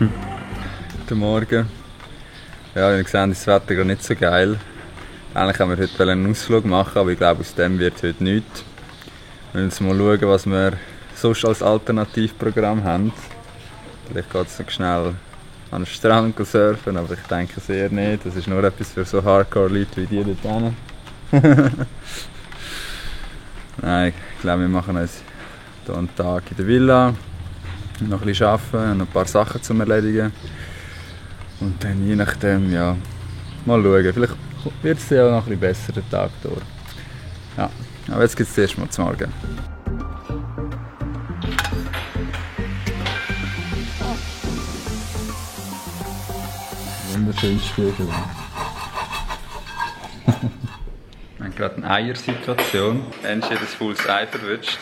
Guten Morgen. Ja, wie ihr seht, ist das Wetter gar nicht so geil. Eigentlich haben wir heute einen Ausflug machen, aber ich glaube, aus dem wird heute nichts. Wir müssen mal schauen, was wir sonst als Alternativprogramm haben. Vielleicht geht es noch schnell an den Strand surfen, aber ich denke es eher nicht. Das ist nur etwas für so Hardcore-Leute wie die dort hinten. Nein, ich glaube, wir machen uns hier einen Tag in der Villa. Noch ein bisschen arbeiten, noch ein paar Sachen zu erledigen. Und dann je nachdem, ja, mal schauen. Vielleicht wird es ja noch ein bisschen besser, der Tag durch. Ja, aber jetzt gibt es zuerst mal zum Morgen. Wunderschönes Spiegel. Wir haben gerade eine Eiersituation. Angie hat ein faules Ei verwünscht.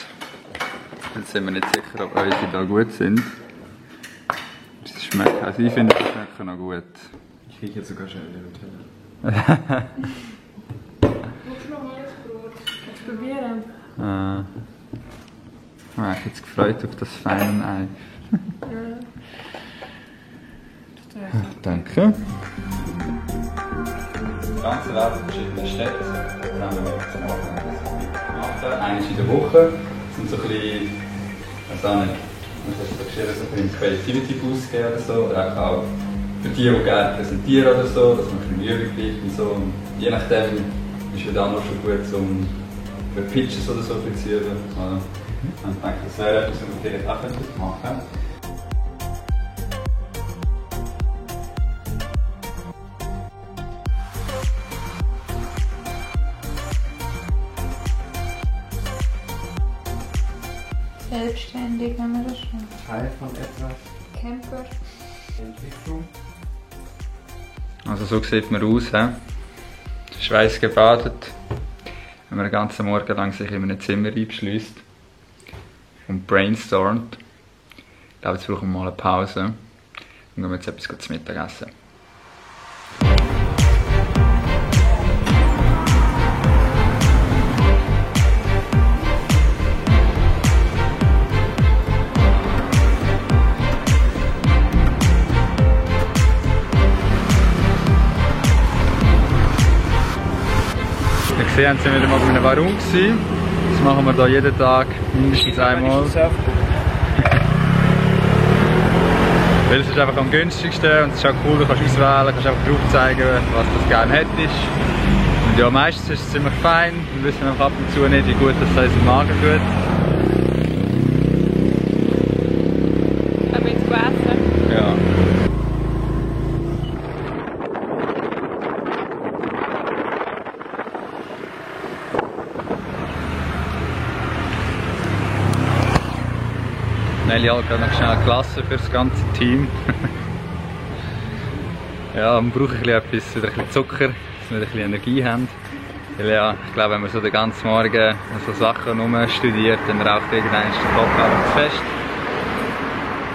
Jetzt sind wir nicht sicher, ob unsere da gut sind. Sie schmecken, also ich finde, sie schmecken noch gut. Ich rieche jetzt sogar schon in der Nutella. Willst du noch Milchbrot? Kannst du probieren? Ich habe mich jetzt gefreut auf das feine Ei. Danke. Das ganze Welt in verschiedenen Städten. Das haben wir jetzt machen. Einmal in der Woche. Das sind so ein bisschen, ich weiß auch nicht, man hat so einen Creativity Boost geben oder so. Oder auch für die gerne präsentieren oder so, dass man ein bisschen Übung kriegt und so. Und je nachdem ist es dann auch schon gut, um für Pitches oder so zu üben. Also, ich denke, das wäre etwas, was wir vielleicht auch machen könnten. Selbstständig haben wir das schon. Teil von etwas. Camper. Entwicklung. Also so sieht man aus, schweißgebadet, wenn man den ganzen Morgen lang sich in einem Zimmer einschliesst und brainstormt. Ich glaube, jetzt brauchen wir mal eine Pause und gehen wir jetzt etwas zu Mittag essen. Wie gesehen haben, sind wir wieder mal bei einem Warung gewesen. Das machen wir hier jeden Tag mindestens einmal. Weil es ist einfach am günstigsten und es ist auch cool, du kannst auswählen, kannst einfach drauf zeigen, was du gerne hättest. Und ja, meistens ist es ziemlich fein, wir wissen einfach ab und zu nicht, wie gut das unserem Magen tut. Haben wir jetzt gegessen? Ja. Nelly hat gerade noch schnell eine Klasse für das ganze Team. Ja, man braucht ein bisschen etwas, wieder ein bisschen Zucker, dass wir ein bisschen Energie haben. Weil ja, ich glaube, wenn man so den ganzen Morgen so Sachen studiert, dann raucht irgendwann der Kopf einfach zu fest.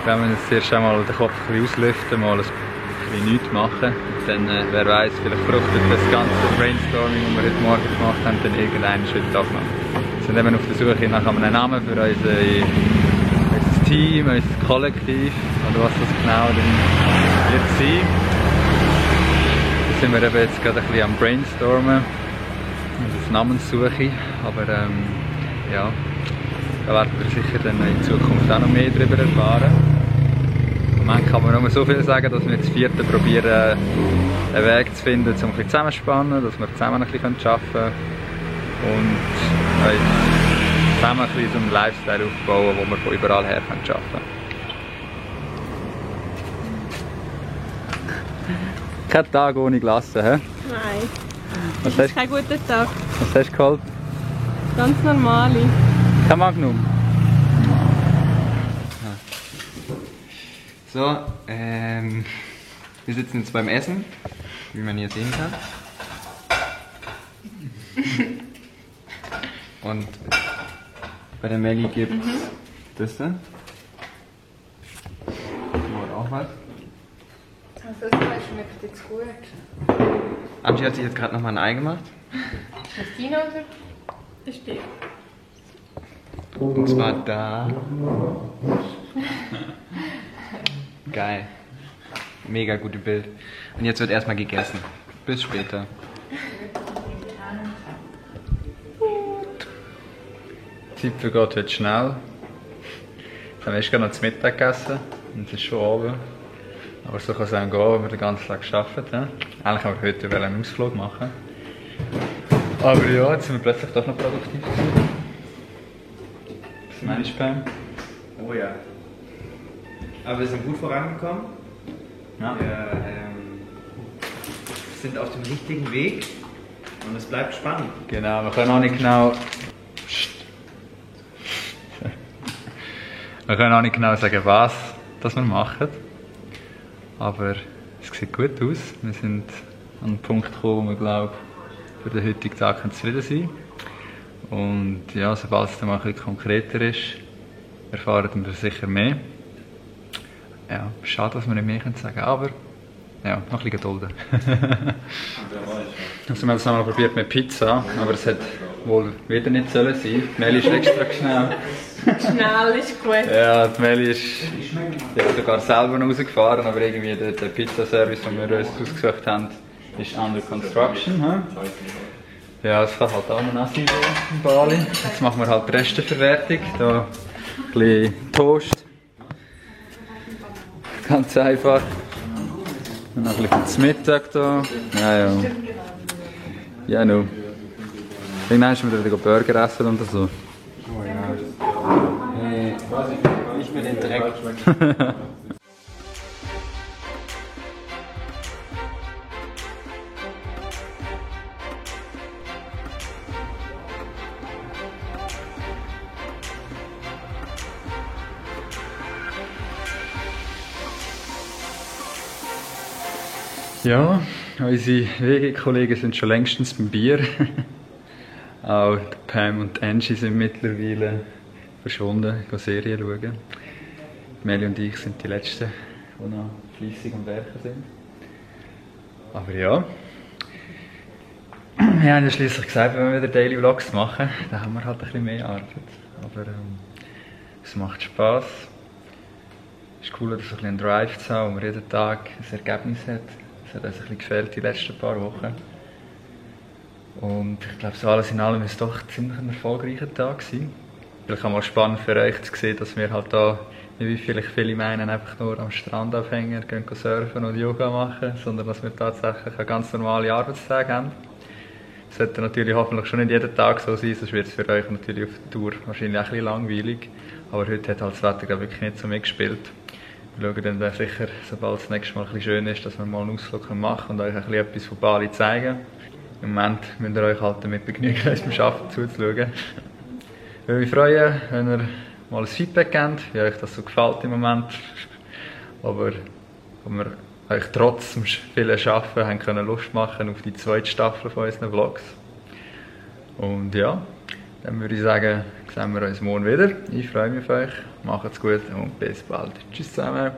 Wenn wir jetzt zuerst einmal den Kopf ein bisschen auslüften, mal ein bisschen nichts machen, dann wer weiß, vielleicht fruchtet das ganze Brainstorming, das wir heute Morgen gemacht haben, dann irgendwann wieder doch noch. Wir sind eben auf der Suche nach einem Namen für unser Team, unser Kollektiv oder was das genau dann wird sein. Da sind wir eben jetzt gerade ein bisschen am Brainstormen und auf Namenssuche, aber ja, da werden wir sicher dann in Zukunft auch noch mehr darüber erfahren. Im Moment kann man nur so viel sagen, dass wir jetzt vierte probieren, einen Weg zu finden, um ein bisschen zusammenspannen, dass wir zusammen ein bisschen arbeiten können und zusammen ein bisschen so einen Lifestyle aufbauen, wo wir von überall her arbeiten können. Kein Tag ohne Glasse, hä? Nein. Was Das ist kein guter Tag. Was hast du geholt? Ganz normale. Kein Magnum? So, wir sitzen jetzt beim Essen, wie man hier sehen kann. Und bei der Melli gibt es das da. Auch was. Also das schmeckt jetzt gut. Angie hat sich jetzt gerade nochmal ein Ei gemacht. Ist das Dino oder ist die? Und zwar da. Geil. Mega gute Bild. Und jetzt wird erstmal gegessen. Bis später. Die Zeit vergeht heute schnell. Jetzt haben wir erst gerade noch zu Mittag gegessen und es ist schon oben. Aber so kann es auch gehen, wenn wir den ganzen Tag gearbeitet haben. Eigentlich haben wir heute einen Ausflug machen. Aber ja, jetzt sind wir plötzlich doch noch produktiv gewesen. Was meinst du, Pam? Oh ja. Aber wir sind gut vorangekommen. Ja. Wir sind auf dem richtigen Weg und es bleibt spannend. Genau, wir können auch nicht genau... Wir können auch nicht genau sagen, was das wir machen. Aber es sieht gut aus. Wir sind an den Punkt gekommen, wo wir glauben, für den heutigen Tag zufrieden sein. Und ja, sobald es dann mal ein bisschen konkreter ist, erfahren wir sicher mehr. Ja, schade, dass wir nicht mehr sagen können, aber ja, noch ein bisschen gedulden. Also wir haben es nochmal probiert mit Pizza, aber es hat wohl wieder nicht sollen sein. Die Meli ist extra schnell. Schnell ist gut. Ja, die Meli ist sogar selber rausgefahren, aber irgendwie der Pizzaservice, den wir uns ausgesucht haben, ist under construction. Hm? Ja, es kann halt auch noch nass sein in Bali. Jetzt machen wir halt die Resteverwertung. Hier ein bisschen Toast. Ganz einfach. Und noch ein bisschen zum Mittag hier. Ja. Ja, no. Irgendwann müssen wir wieder Burger essen und so. Oh ja. Hey, nicht mehr den Dreck. Ja, unsere WG-Kollegen sind schon längstens beim Bier. Auch Pam und Angie sind mittlerweile verschwunden, gehen Serien schauen. Meli und ich sind die Letzten, die noch fleissig am Werken sind. Aber ja, wir haben ja schliesslich gesagt, wenn wir wieder Daily Vlogs machen, dann haben wir halt ein bisschen mehr Arbeit. Aber es macht Spass. Es ist cool, dass wir einen Drive zu haben, wo man jeden Tag ein Ergebnis hat. Das hat uns ein bisschen gefällt die letzten paar Wochen. Und ich glaube, so alles in allem war es doch ziemlich ein erfolgreicher Tag gewesen. Vielleicht auch mal spannend für euch zu sehen, dass wir halt da, wie vielleicht viele meinen, einfach nur am Strand aufhängen, gehen surfen und Yoga machen, sondern dass wir tatsächlich einen ganz normalen Arbeitstag haben. Das sollte natürlich hoffentlich schon nicht jeden Tag so sein, sonst wird es für euch natürlich auf der Tour wahrscheinlich auch ein bisschen langweilig. Aber heute hat halt das Wetter glaube ich wirklich nicht so mitgespielt. Wir schauen dann sicher, sobald es das nächste Mal ein bisschen schön ist, dass wir mal einen Ausflug machen und euch ein bisschen etwas von Bali zeigen. Im Moment müsst ihr euch halt damit begnügen, uns beim Arbeiten zuzuschauen. Ich würde mich freuen, wenn ihr mal ein Feedback gebt, wie euch das so gefällt im Moment. Aber ob wir euch trotz dem vielen Arbeiten haben können Lust machen auf die zweite Staffel von unseren Vlogs. Und ja, dann würde ich sagen, sehen wir uns morgen wieder. Ich freue mich auf euch. Macht's gut und bis bald. Tschüss zusammen.